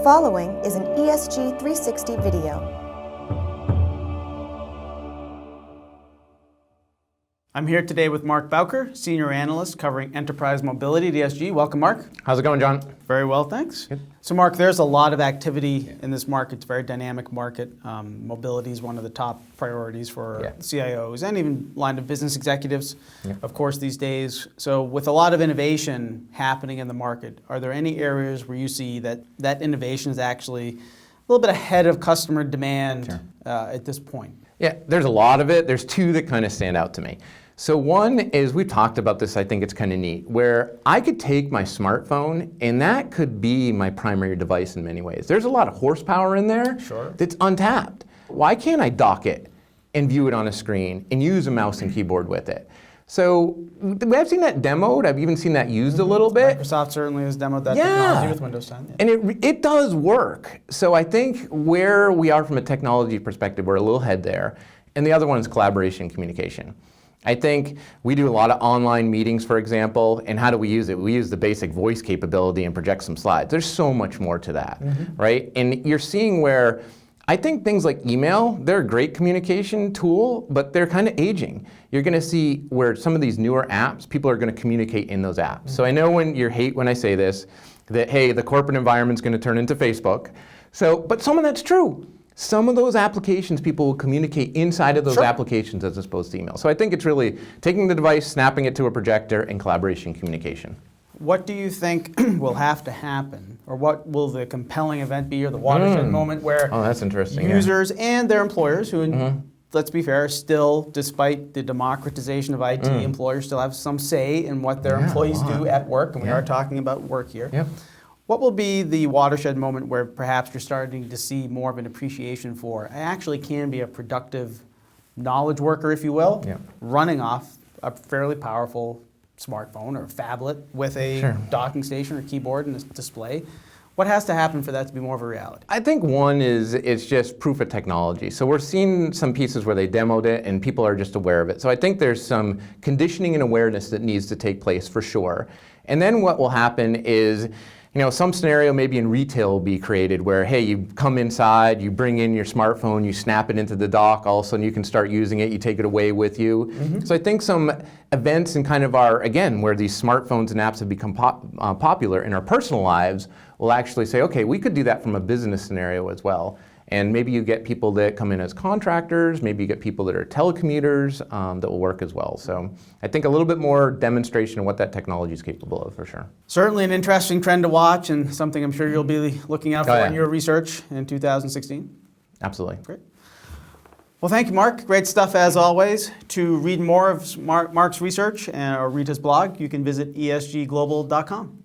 following is an ESG360 video. I'm here today with Mark Bowker, Senior Analyst covering Enterprise Mobility at ESG. Welcome, Mark. How's it going, John? Very well, thanks. Good. So, Mark, there's a lot of activity in this market. It's a very dynamic market. Mobility is one of the top priorities for CIOs and even line of business executives, of course, these days. So with a lot of innovation happening in the market, are there any areas where you see that innovation is actually a little bit ahead of customer demand at this point? Yeah, there's a lot of it. There's two that kind of stand out to me. So one is, we've talked about this, I think it's kind of neat, where I could take my smartphone and that could be my primary device in many ways. There's a lot of horsepower in there that's untapped. Why can't I dock it and view it on a screen and use a mouse and keyboard with it? So I've seen that demoed. I've even seen that used a little bit. Microsoft certainly has demoed that technology with Windows 10. And it does work. So I think where we are from a technology perspective, we're a little ahead there. And the other one is collaboration and communication. I think we do a lot of online meetings, for example, and how do we use it? We use the basic voice capability and project some slides. There's so much more to that, right? And you're seeing where I think things like email, they're a great communication tool, but they're kind of aging. You're going to see where some of these newer apps, people are going to communicate in those apps. So I know when you hate when I say this, that, hey, the corporate environment's going to turn into Facebook. But some of that's true. Some of those applications, people will communicate inside of those applications as opposed to email. So I think it's really taking the device, snapping it to a projector, and collaboration communication. What do you think will have to happen, or what will the compelling event be, or the watershed moment where that's interesting, users and their employers, who, let's be fair, still, despite the democratization of IT, employers still have some say in what their employees do at work, and we are talking about work here. What will be the watershed moment where perhaps you're starting to see more of an appreciation for, I actually can be a productive knowledge worker, if you will, running off a fairly powerful smartphone or phablet with a docking station or keyboard and a display? What has to happen for that to be more of a reality? I think one is it's just proof of technology. So we're seeing some pieces where they demoed it and people are just aware of it. So I think there's some conditioning and awareness that needs to take place for sure. And then what will happen is, some scenario maybe in retail will be created where, hey, you come inside, you bring in your smartphone, you snap it into the dock, all of a sudden you can start using it, you take it away with you. So I think some events in kind of where these smartphones and apps have become popular in our personal lives will actually say, okay, we could do that from a business scenario as well. And maybe you get people that come in as contractors, maybe you get people that are telecommuters that will work as well. So I think a little bit more demonstration of what that technology is capable of for sure. Certainly an interesting trend to watch and something I'm sure you'll be looking out for in your research in 2016. Absolutely. Great. Well, thank you, Mark. Great stuff as always. To read more of Mark's research or read his blog, you can visit esgglobal.com.